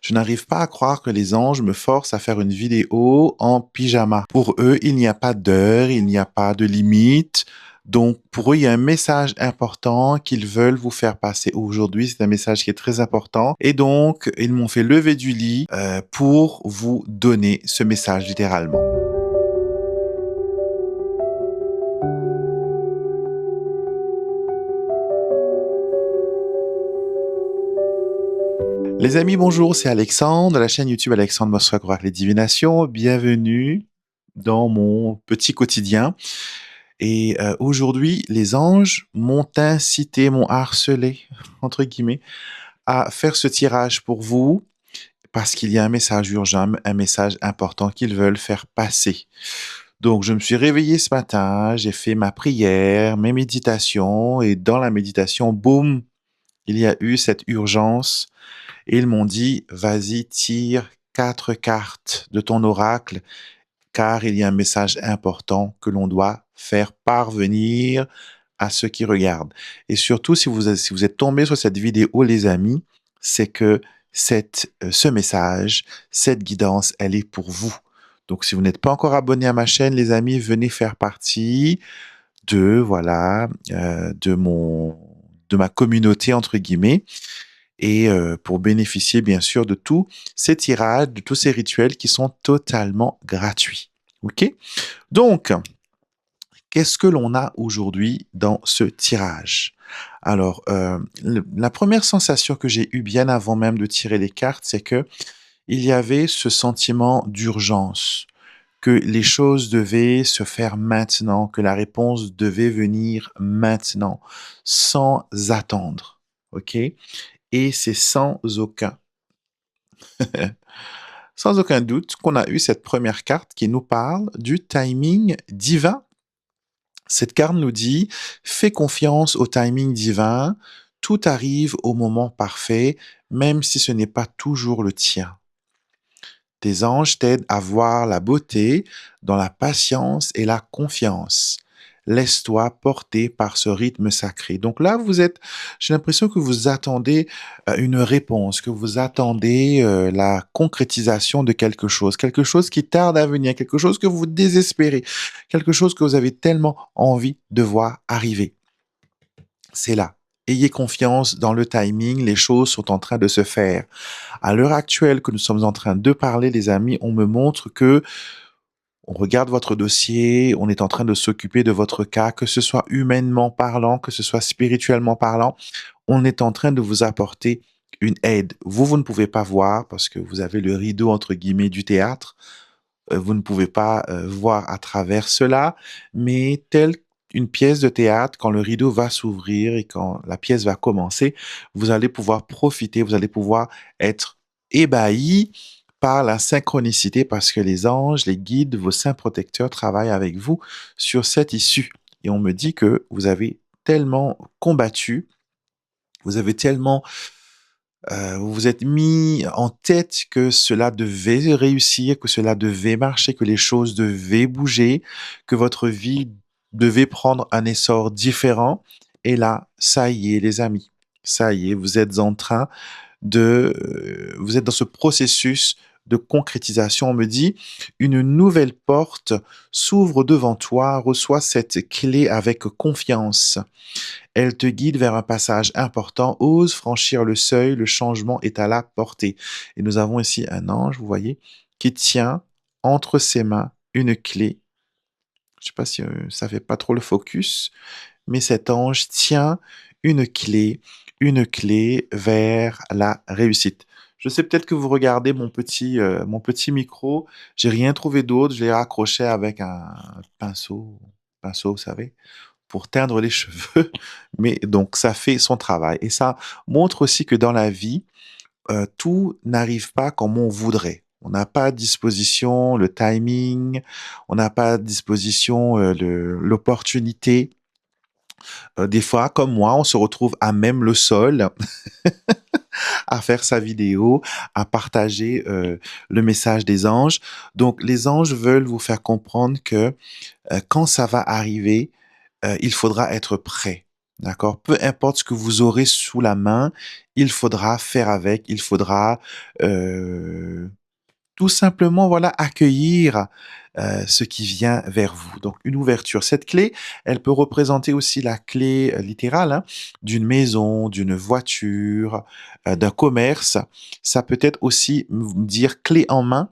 Je n'arrive pas à croire que les anges me forcent à faire une vidéo en pyjama. Pour eux, il n'y a pas d'heure, il n'y a pas de limite. Donc, pour eux, il y a un message important qu'ils veulent vous faire passer aujourd'hui. C'est un message qui est très important. Et donc, ils m'ont fait lever du lit pour vous donner ce message littéralement. Les amis, bonjour, c'est Alexandre de la chaîne YouTube Alexandre Mossoir Oracle les Divinations. Bienvenue dans mon petit quotidien. Et aujourd'hui, les anges m'ont incité, m'ont harcelé, entre guillemets, à faire ce tirage pour vous parce qu'il y a un message urgent, un message important qu'ils veulent faire passer. Donc, je me suis réveillé ce matin, j'ai fait ma prière, mes méditations, et dans la méditation, boum, il y a eu cette urgence. Et ils m'ont dit, vas-y, tire 4 cartes de ton oracle, car il y a un message important que l'on doit faire parvenir à ceux qui regardent. Et surtout, si vous êtes tombé sur cette vidéo, les amis, c'est que ce message, cette guidance, elle est pour vous. Donc, si vous n'êtes pas encore abonné à ma chaîne, les amis, venez faire partie voilà, de ma communauté, entre guillemets, et pour bénéficier, bien sûr, de tous ces tirages, de tous ces rituels qui sont totalement gratuits. OK? Donc, qu'est-ce que l'on a aujourd'hui dans ce tirage? Alors, la première sensation que j'ai eue bien avant même de tirer les cartes, c'est que il y avait ce sentiment d'urgence, que les choses devaient se faire maintenant, que la réponse devait venir maintenant, sans attendre. OK? Et c'est sans aucun doute qu'on a eu cette première carte qui nous parle du timing divin. Cette carte nous dit, fais confiance au timing divin, tout arrive au moment parfait, même si ce n'est pas toujours le tien. Tes anges t'aident à voir la beauté dans la patience et la confiance. Laisse-toi porter par ce rythme sacré. Donc là, j'ai l'impression que vous attendez une réponse, que vous attendez la concrétisation de quelque chose qui tarde à venir, quelque chose que vous désespérez, quelque chose que vous avez tellement envie de voir arriver. C'est là. Ayez confiance dans le timing, les choses sont en train de se faire. À l'heure actuelle que nous sommes en train de parler, les amis, on me montre que on regarde votre dossier, on est en train de s'occuper de votre cas, que ce soit humainement parlant, que ce soit spirituellement parlant, on est en train de vous apporter une aide. Vous ne pouvez pas voir parce que vous avez le rideau entre guillemets du théâtre. Vous ne pouvez pas voir à travers cela, mais telle une pièce de théâtre, quand le rideau va s'ouvrir et quand la pièce va commencer, vous allez pouvoir profiter, vous allez pouvoir être ébahi par la synchronicité parce que les anges, les guides, vos saints protecteurs travaillent avec vous sur cette issue. Et on me dit que vous avez tellement combattu, vous avez tellement vous vous êtes mis en tête que cela devait réussir, que cela devait marcher, que les choses devaient bouger, que votre vie devait prendre un essor différent. Et là, ça y est, les amis. Ça y est, vous êtes en train vous êtes dans ce processus de concrétisation. On me dit, une nouvelle porte s'ouvre devant toi, reçois cette clé avec confiance. Elle te guide vers un passage important. Ose franchir le seuil, le changement est à la portée. Et nous avons ici un ange, vous voyez, qui tient entre ses mains une clé. Je ne sais pas si ça fait pas trop le focus, mais cet ange tient une une clé vers la réussite. Je sais peut-être que vous regardez mon petit micro. J'ai rien trouvé d'autre. Je l'ai raccroché avec un pinceau, vous savez, pour teindre les cheveux, mais donc ça fait son travail. Et ça montre aussi que dans la vie, tout n'arrive pas comme on voudrait. On n'a pas à disposition le timing, on n'a pas à disposition l'opportunité. Des fois, comme moi, on se retrouve à même le sol à faire sa vidéo, à partager le message des anges. Donc, les anges veulent vous faire comprendre que quand ça va arriver, il faudra être prêt. D'accord? Peu importe ce que vous aurez sous la main, il faudra faire avec, il faudra, heu, tout simplement, voilà, accueillir, ce qui vient vers vous. Donc une ouverture. Cette clé, elle peut représenter aussi la clé, littérale, hein, d'une maison, d'une voiture, d'un commerce. Ça peut être aussi dire clé en main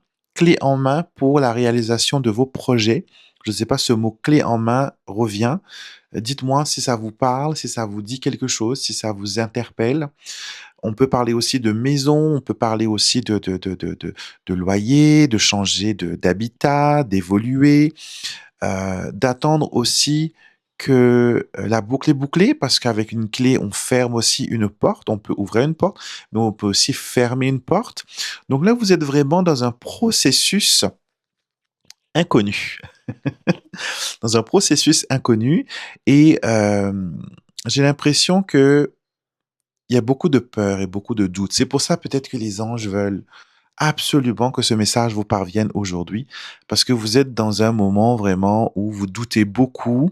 pour la réalisation de vos projets. Je ne sais pas, ce mot clé en main revient. Dites-moi si ça vous parle, si ça vous dit quelque chose, si ça vous interpelle. On peut parler aussi de maison, on peut parler aussi de loyer, de changer d'habitat, d'évoluer, d'attendre aussi que la boucle est bouclée, parce qu'avec une clé, on ferme aussi une porte. On peut ouvrir une porte, mais on peut aussi fermer une porte. Donc là, vous êtes vraiment dans un processus inconnu, dans un processus inconnu, et j'ai l'impression que il y a beaucoup de peur et beaucoup de doutes. C'est pour ça peut-être que les anges veulent absolument que ce message vous parvienne aujourd'hui, parce que vous êtes dans un moment vraiment où vous doutez beaucoup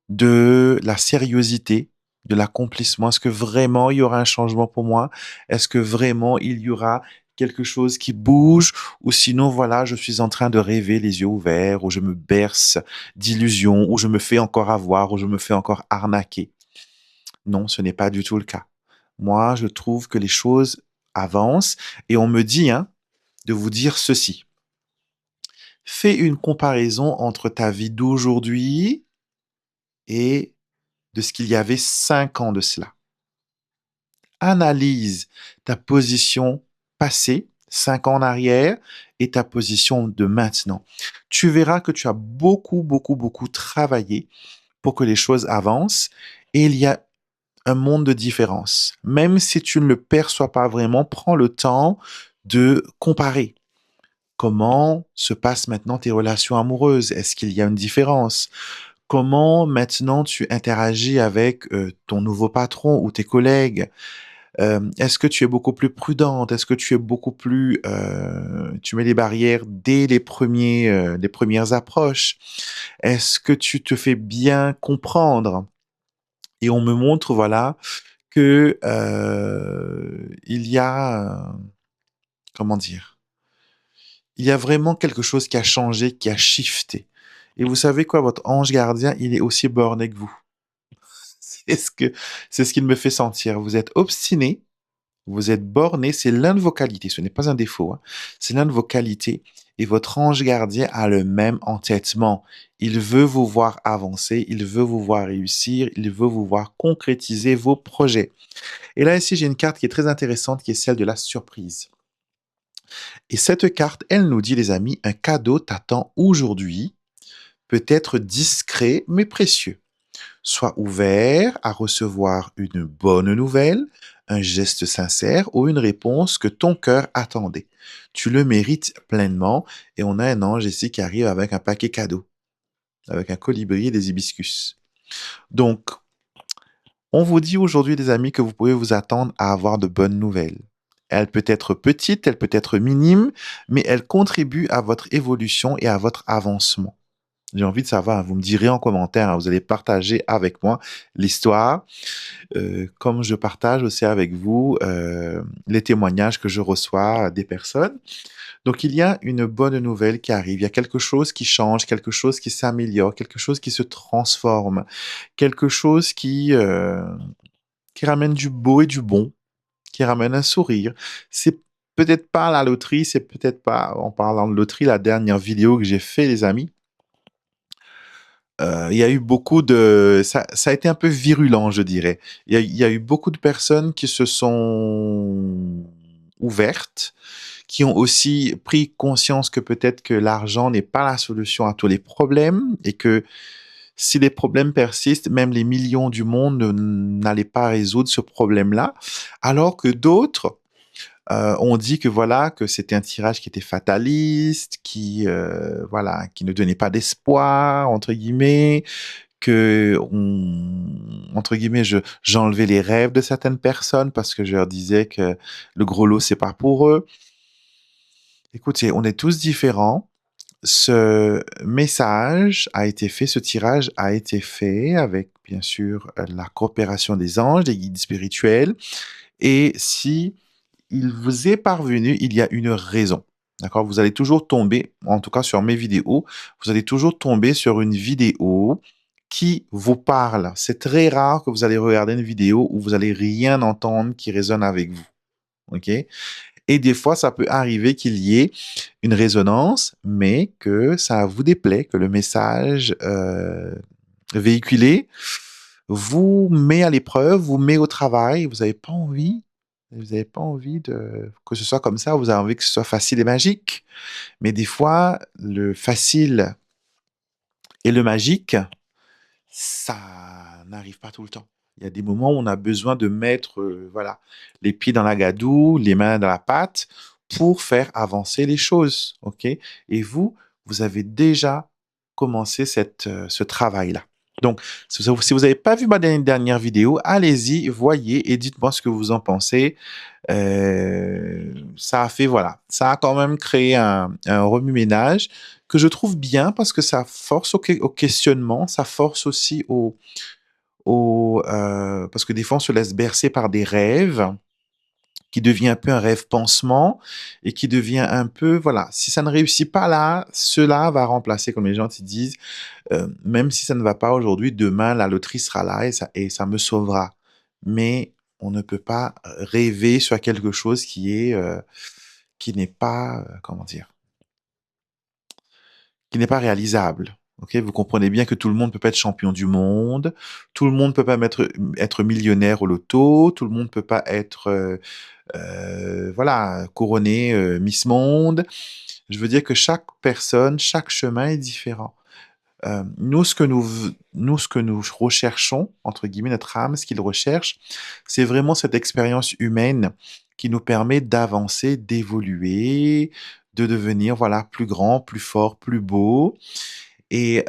de la sérieuxité de l'accomplissement. Est-ce que vraiment il y aura un changement pour moi? Est-ce que vraiment il y aura quelque chose qui bouge? Ou sinon, voilà, je suis en train de rêver les yeux ouverts, ou je me berce d'illusions, ou je me fais encore avoir, ou je me fais encore arnaquer. Non, ce n'est pas du tout le cas. Moi, je trouve que les choses avancent, et on me dit, hein, de vous dire ceci. Fais une comparaison entre ta vie d'aujourd'hui et de ce qu'il y avait 5 ans de cela. Analyse ta position passée, 5 ans en arrière, et ta position de maintenant. Tu verras que tu as beaucoup, beaucoup, beaucoup travaillé pour que les choses avancent, et il y a un monde de différence. Même si tu ne le perçois pas vraiment, prends le temps de comparer. Comment se passent maintenant tes relations amoureuses? Est-ce qu'il y a une différence? Comment maintenant tu interagis avec ton nouveau patron ou tes collègues? Est-ce que tu es beaucoup plus prudente? Est-ce que tu es beaucoup plus, tu mets les barrières dès les premières approches? Est-ce que tu te fais bien comprendre? Et on me montre, voilà, que il y a, comment dire? Il y a vraiment quelque chose qui a changé, qui a shifté. Et vous savez quoi? Votre ange gardien, il est aussi borné que vous. C'est ce que c'est ce qu'il me fait sentir. Vous êtes obstiné, vous êtes borné, c'est l'un de vos qualités, ce n'est pas un défaut, hein. C'est l'un de vos qualités, et votre ange gardien a le même entêtement. Il veut vous voir avancer, il veut vous voir réussir, il veut vous voir concrétiser vos projets. Et là, ici, j'ai une carte qui est très intéressante, qui est celle de la surprise. Et cette carte, elle nous dit, les amis, un cadeau t'attend aujourd'hui, peut être discret mais précieux. Sois ouvert à recevoir une bonne nouvelle, un geste sincère ou une réponse que ton cœur attendait. Tu le mérites pleinement, et on a un ange ici qui arrive avec un paquet cadeau, avec un colibri et des hibiscus. Donc, on vous dit aujourd'hui, les amis, que vous pouvez vous attendre à avoir de bonnes nouvelles. Elle peut être petite, elle peut être minime, mais elle contribue à votre évolution et à votre avancement. J'ai envie de savoir, vous me direz en commentaire, hein, vous allez partager avec moi l'histoire, comme je partage aussi avec vous les témoignages que je reçois des personnes. Donc il y a une bonne nouvelle qui arrive, il y a quelque chose qui change, quelque chose qui s'améliore, quelque chose qui se transforme, quelque chose qui ramène du beau et du bon, qui ramène un sourire. C'est peut-être pas la loterie, c'est peut-être pas, en parlant de loterie, la dernière vidéo que j'ai fait, les amis. Il y a eu beaucoup de ça a été un peu virulent, je dirais. Il y a eu beaucoup de personnes qui se sont ouvertes, qui ont aussi pris conscience que peut-être que l'argent n'est pas la solution à tous les problèmes, et que si les problèmes persistent, même les millions du monde n'allaient pas résoudre ce problème-là. Alors que d'autres on dit que voilà, que c'était un tirage qui était fataliste, voilà, qui ne donnait pas d'espoir, entre guillemets, entre guillemets, j'enlevais les rêves de certaines personnes parce que je leur disais que le gros lot, c'est pas pour eux. Écoutez, on est tous différents. ce message a été fait, ce tirage a été fait avec, bien sûr, la coopération des anges, des guides spirituels. Et si il vous est parvenu, il y a une raison. D'accord? Vous allez toujours tomber, en tout cas sur mes vidéos, vous allez toujours tomber sur une vidéo qui vous parle. C'est très rare que vous allez regarder une vidéo où vous allez rien entendre qui résonne avec vous. OK? Et des fois, ça peut arriver qu'il y ait une résonance, mais que ça vous déplaît, que le message véhiculé vous met à l'épreuve, vous met au travail. Vous n'avez pas envie que ce soit comme ça. Vous avez envie que ce soit facile et magique. Mais des fois, le facile et le magique, ça n'arrive pas tout le temps. Il y a des moments où on a besoin de mettre, voilà, les pieds dans la gadoue, les mains dans la pâte pour faire avancer les choses, OK? Et vous avez déjà commencé ce travail-là. Donc, si vous n'avez pas vu ma dernière vidéo, allez-y, voyez et dites-moi ce que vous en pensez. Ça a fait, voilà, ça a quand même créé un remue-ménage que je trouve bien parce que ça force au questionnement, ça force aussi parce que des fois on se laisse bercer par des rêves qui devient un peu un rêve pansement et qui devient un peu, voilà, si ça ne réussit pas là, cela va remplacer, comme les gens te disent, même si ça ne va pas aujourd'hui, demain la loterie sera là et ça me sauvera. Mais on ne peut pas rêver sur quelque chose qui n'est pas, comment dire, qui n'est pas réalisable. Ok, vous comprenez bien que tout le monde peut pas être champion du monde, tout le monde peut pas être millionnaire au loto, tout le monde peut pas être voilà, couronné Miss Monde. Je veux dire que chaque personne, chaque chemin est différent. Nous, ce que nous recherchons, entre guillemets, notre âme, ce qu'il recherche, c'est vraiment cette expérience humaine qui nous permet d'avancer, d'évoluer, de devenir, voilà, plus grand, plus fort, plus beau, et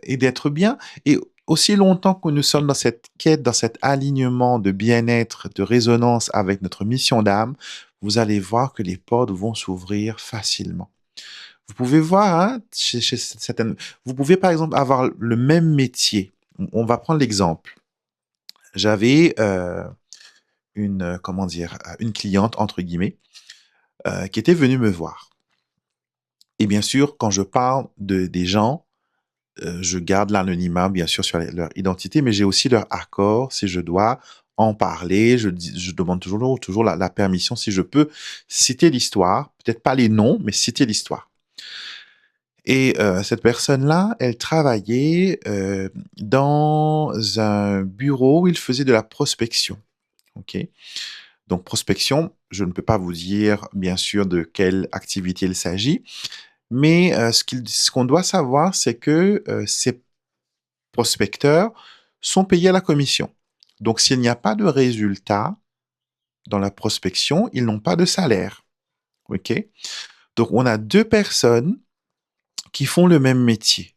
d'être bien. Et aussi longtemps que nous sommes dans cette quête, dans cet alignement de bien-être, de résonance avec notre mission d'âme, vous allez voir que les portes vont s'ouvrir facilement. Vous pouvez voir, hein, chez certaines, vous pouvez par exemple avoir le même métier. On va prendre l'exemple. J'avais comment dire, une cliente, entre guillemets, qui était venue me voir. Et bien sûr, quand je parle des gens, je garde l'anonymat, bien sûr, sur leur identité, mais j'ai aussi leur accord si je dois en parler. Je demande toujours la permission si je peux citer l'histoire. Peut-être pas les noms, mais citer l'histoire. Et cette personne-là, elle travaillait dans un bureau où il faisait de la prospection. OK? Donc prospection, je ne peux pas vous dire, bien sûr, de quelle activité il s'agit, mais ce qu'on doit savoir, c'est que ces prospecteurs sont payés à la commission. Donc s'il n'y a pas de résultat dans la prospection, ils n'ont pas de salaire. OK? Donc on a 2 personnes qui font le même métier,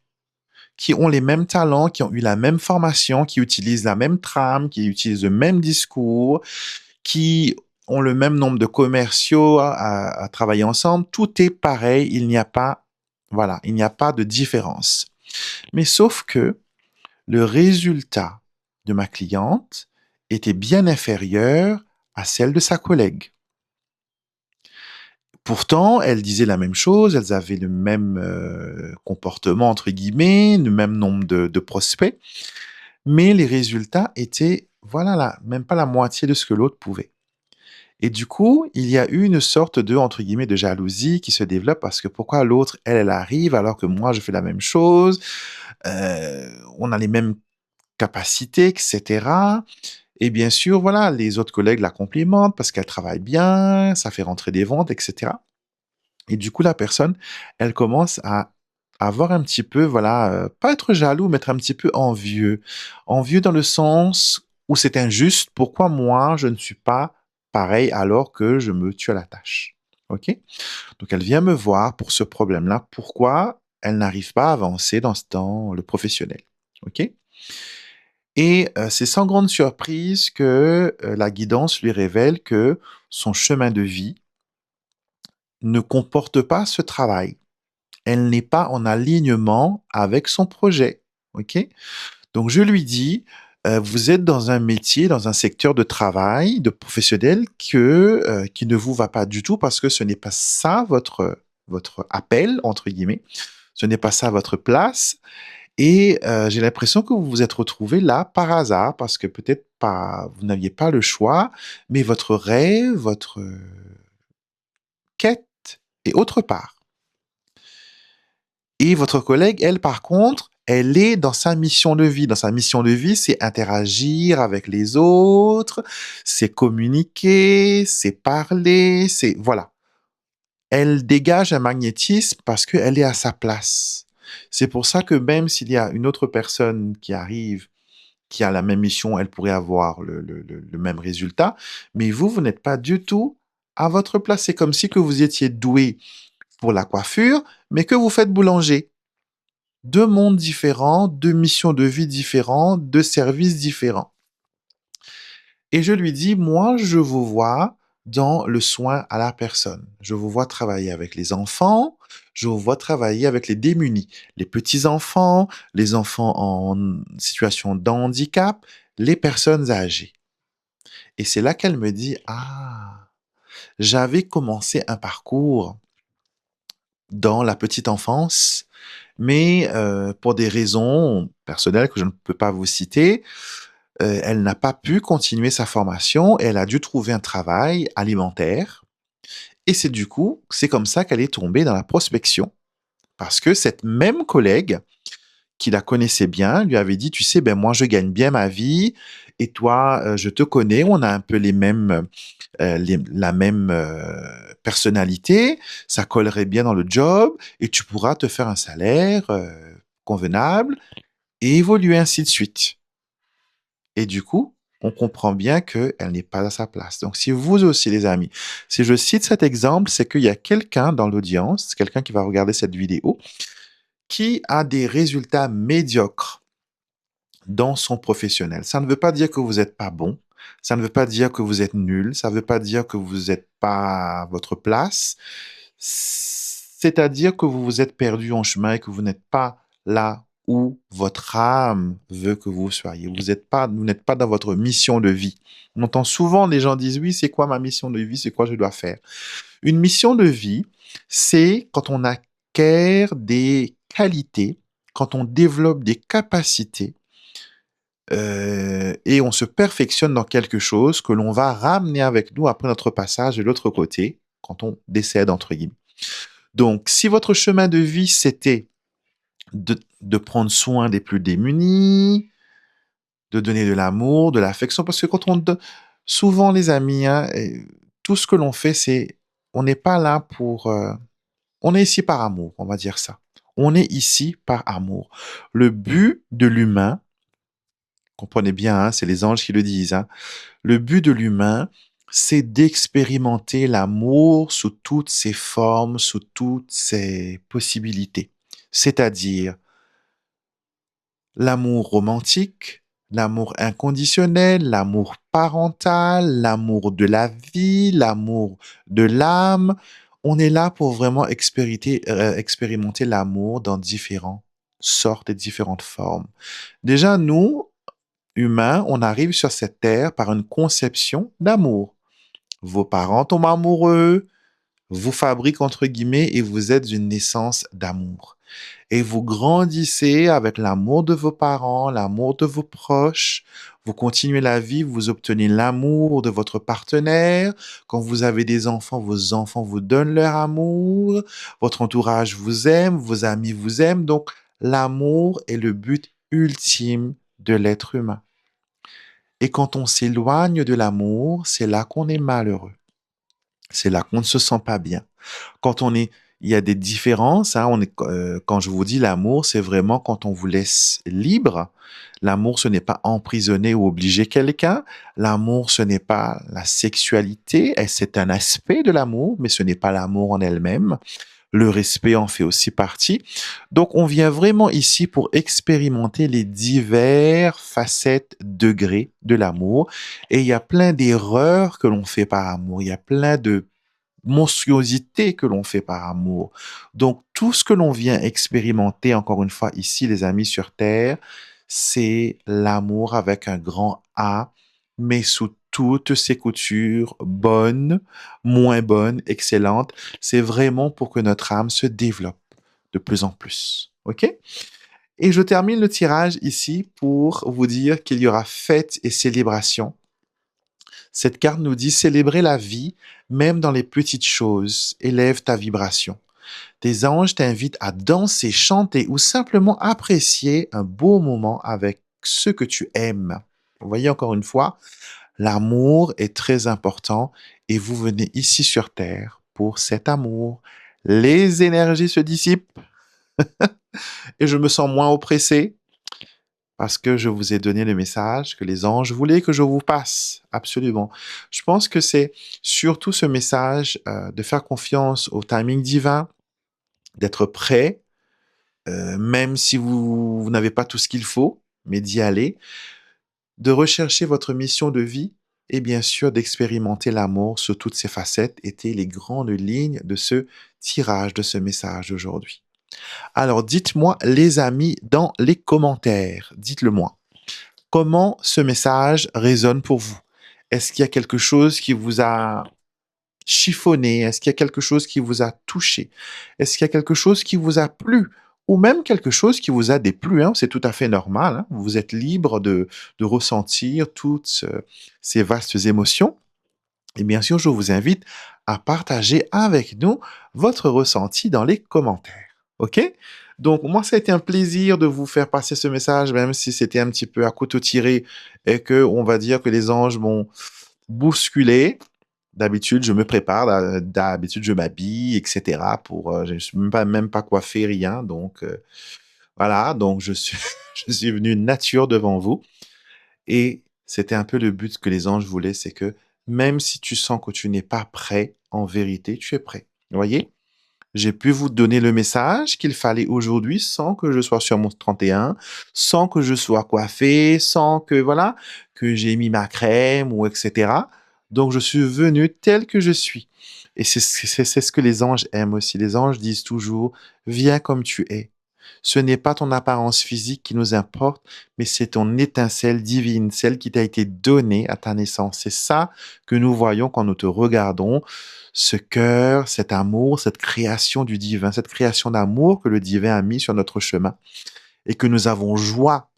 qui ont les mêmes talents, qui ont eu la même formation, qui utilisent la même trame, qui utilisent le même discours, qui ont le même nombre de commerciaux à travailler ensemble. Tout est pareil, il n'y a pas, voilà, il n'y a pas de différence. Mais sauf que le résultat de ma cliente était bien inférieur à celle de sa collègue. Pourtant, elles disaient la même chose, elles avaient le même comportement, entre guillemets, le même nombre de prospects, mais les résultats étaient, voilà, là, même pas la moitié de ce que l'autre pouvait. Et du coup, il y a eu une sorte de, entre guillemets, de jalousie qui se développe parce que pourquoi l'autre, elle arrive alors que moi, je fais la même chose, on a les mêmes capacités, etc. Et bien sûr, voilà, les autres collègues la complimentent parce qu'elle travaille bien, ça fait rentrer des ventes, etc. Et du coup, la personne, elle commence à avoir un petit peu, voilà, pas être jaloux, mais être un petit peu envieux. Envieux dans le sens où c'est injuste. Pourquoi moi, je ne suis pas pareil alors que je me tue à la tâche? OK? Donc, elle vient me voir pour ce problème-là. Pourquoi elle n'arrive pas à avancer dans le professionnel? OK? Et c'est sans grande surprise que la guidance lui révèle que son chemin de vie ne comporte pas ce travail. elle n'est pas en alignement avec son projet. OK? Donc je lui dis, vous êtes dans un métier, dans un secteur de travail, de professionnel qui ne vous va pas du tout parce que ce n'est pas ça votre appel, entre guillemets. Ce n'est pas ça votre place. Et j'ai l'impression que vous vous êtes retrouvé là par hasard parce que peut-être pas, vous n'aviez pas le choix, mais votre rêve, votre quête est autre part. Et votre collègue, elle, par contre, elle est dans sa mission de vie. Dans sa mission de vie, c'est interagir avec les autres, c'est communiquer, c'est parler, c'est... Voilà. Elle dégage un magnétisme parce qu'elle est à sa place. C'est pour ça que même s'il y a une autre personne qui arrive, qui a la même mission, elle pourrait avoir le même résultat. Mais vous, vous n'êtes pas du tout à votre place. C'est comme si que vous étiez doué pour la coiffure, mais que vous faites boulanger. Deux mondes différents, deux missions de vie différentes, deux services différents. Et je lui dis, moi, je vous vois dans le soin à la personne. Je vous vois travailler avec les enfants, je vous vois travailler avec les démunis, les petits-enfants, les enfants en situation de handicap, les personnes âgées. Et c'est là qu'elle me dit, ah, j'avais commencé un parcours dans la petite enfance, mais pour des raisons personnelles que je ne peux pas vous citer, elle n'a pas pu continuer sa formation et elle a dû trouver un travail alimentaire. Et c'est comme ça qu'elle est tombée dans la prospection. Parce que cette même collègue, qui la connaissait bien, lui avait dit, tu sais, ben moi je gagne bien ma vie et toi, je te connais, on a un peu la même personnalité, ça collerait bien dans le job et tu pourras te faire un salaire convenable et évoluer ainsi de suite. Et du coup, on comprend bien qu'elle n'est pas à sa place. Donc, si vous aussi, les amis, si je cite cet exemple, c'est qu'il y a quelqu'un dans l'audience, quelqu'un qui va regarder cette vidéo, qui a des résultats médiocres dans son professionnel. Ça ne veut pas dire que vous n'êtes pas bon, ça ne veut pas dire que vous êtes nul, ça ne veut pas dire que vous n'êtes pas à votre place, c'est-à-dire que vous vous êtes perdu en chemin et que vous n'êtes pas là où votre âme veut que vous soyez. Vous n'êtes pas dans votre mission de vie. On entend souvent les gens disent, oui, c'est quoi ma mission de vie? C'est quoi je dois faire? Une mission de vie, c'est quand on acquiert des qualités, quand on développe des capacités, et on se perfectionne dans quelque chose que l'on va ramener avec nous après notre passage de l'autre côté, quand on décède, entre guillemets. Donc, si votre chemin de vie, c'était de prendre soin des plus démunis, de donner de l'amour, de l'affection, parce que quand on donne, souvent les amis, hein, tout ce que l'on fait, on n'est pas là pour, on est ici par amour, on va dire ça. On est ici par amour. Le but de l'humain, comprenez bien, hein, c'est les anges qui le disent, hein, le but de l'humain, c'est d'expérimenter l'amour sous toutes ses formes, sous toutes ses possibilités. C'est-à-dire l'amour romantique, l'amour inconditionnel, l'amour parental, l'amour de la vie, l'amour de l'âme. On est là pour vraiment expérimenter l'amour dans différentes sortes et différentes formes. Déjà, nous, humains, on arrive sur cette terre par une conception d'amour. Vos parents tombent amoureux, vous fabriquent entre guillemets et vous êtes une naissance d'amour. Et vous grandissez avec l'amour de vos parents, l'amour de vos proches. Vous continuez la vie, vous obtenez l'amour de votre partenaire. Quand vous avez des enfants, vos enfants vous donnent leur amour. Votre entourage vous aime, vos amis vous aiment. Donc, l'amour est le but ultime de l'être humain. Et quand on s'éloigne de l'amour, c'est là qu'on est malheureux. C'est là qu'on ne se sent pas bien. Quand on est, il y a des différences, hein, quand je vous dis l'amour, c'est vraiment quand on vous laisse libre. L'amour, ce n'est pas emprisonner ou obliger quelqu'un. L'amour, ce n'est pas la sexualité. Et c'est un aspect de l'amour, mais ce n'est pas l'amour en elle-même. Le respect en fait aussi partie. Donc, on vient vraiment ici pour expérimenter les divers facettes, degrés de l'amour. Et il y a plein d'erreurs que l'on fait par amour. Il y a plein monstruosité que l'on fait par amour. Donc, tout ce que l'on vient expérimenter, encore une fois, ici, les amis, sur Terre, c'est l'amour avec un grand A, mais sous toutes ses coutures, bonnes, moins bonnes, excellentes. C'est vraiment pour que notre âme se développe de plus en plus. OK? Et je termine le tirage ici pour vous dire qu'il y aura fête et célébration. Cette carte nous dit célébrer la vie, même dans les petites choses. Élève ta vibration. Tes anges t'invitent à danser, chanter ou simplement apprécier un beau moment avec ceux que tu aimes. Vous voyez encore une fois, l'amour est très important et vous venez ici sur Terre pour cet amour. Les énergies se dissipent et je me sens moins oppressé parce que je vous ai donné le message que les anges voulaient que je vous passe. Absolument. Je pense que c'est surtout ce message de faire confiance au timing divin, d'être prêt, même si vous n'avez pas tout ce qu'il faut, mais d'y aller, de rechercher votre mission de vie et bien sûr d'expérimenter l'amour sous toutes ses facettes étaient les grandes lignes de ce tirage, de ce message d'aujourd'hui. Alors dites-moi les amis dans les commentaires, dites-le moi. Comment ce message résonne pour vous? Est-ce qu'il y a quelque chose qui vous a chiffonné? Est-ce qu'il y a quelque chose qui vous a touché? Est-ce qu'il y a quelque chose qui vous a plu? Ou même quelque chose qui vous a déplu, hein? C'est tout à fait normal, hein? Vous êtes libre de ressentir toutes ces vastes émotions. Et bien sûr, je vous invite à partager avec nous votre ressenti dans les commentaires. OK? Donc, moi, ça a été un plaisir de vous faire passer ce message, même si c'était un petit peu à couteau tiré et que, on va dire que les anges m'ont bousculé. D'habitude, je me prépare, d'habitude, je m'habille, etc. Je ne suis même pas coiffé, rien. Donc, voilà. Donc, je suis venu nature devant vous. Et c'était un peu le but que les anges voulaient, c'est que même si tu sens que tu n'es pas prêt, en vérité, tu es prêt. Vous voyez? J'ai pu vous donner le message qu'il fallait aujourd'hui sans que je sois sur mon 31, sans que je sois coiffé, sans que, voilà, que j'ai mis ma crème ou etc. Donc, je suis venu tel que je suis. Et c'est ce que les anges aiment aussi. Les anges disent toujours, viens comme tu es. Ce n'est pas ton apparence physique qui nous importe, mais c'est ton étincelle divine, celle qui t'a été donnée à ta naissance. C'est ça que nous voyons quand nous te regardons, ce cœur, cet amour, cette création du divin, cette création d'amour que le divin a mis sur notre chemin et que nous avons joie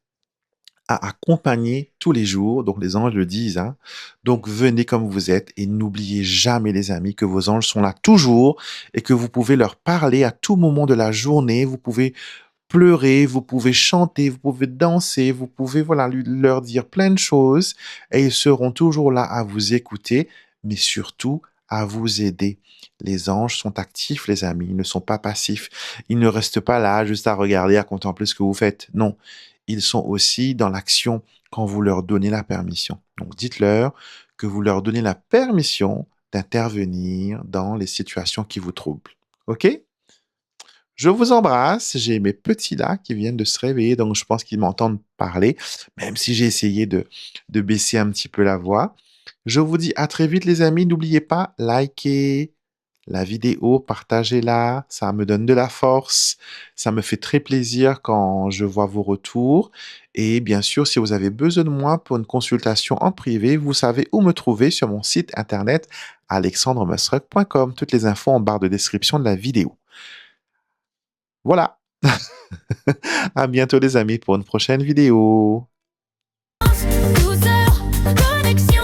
à accompagner tous les jours. Donc les anges le disent, hein. Donc venez comme vous êtes et n'oubliez jamais les amis que vos anges sont là toujours et que vous pouvez leur parler à tout moment de la journée. Vous pouvez pleurer, vous pouvez chanter, vous pouvez danser, vous pouvez voilà leur dire plein de choses et ils seront toujours là à vous écouter, mais surtout à vous aider. Les anges sont actifs, les amis, ils ne sont pas passifs. Ils ne restent pas là juste à regarder, à contempler ce que vous faites. Non, ils sont aussi dans l'action quand vous leur donnez la permission. Donc dites-leur que vous leur donnez la permission d'intervenir dans les situations qui vous troublent. OK? Je vous embrasse. J'ai mes petits là qui viennent de se réveiller, donc je pense qu'ils m'entendent parler, même si j'ai essayé de baisser un petit peu la voix. Je vous dis à très vite, les amis. N'oubliez pas, likez la vidéo, partagez-la. Ça me donne de la force. Ça me fait très plaisir quand je vois vos retours. Et bien sûr, si vous avez besoin de moi pour une consultation en privé, vous savez où me trouver sur mon site internet alexandremusruck.com. Toutes les infos en barre de description de la vidéo. Voilà. À bientôt les amis pour une prochaine vidéo. 12 heures, connexion.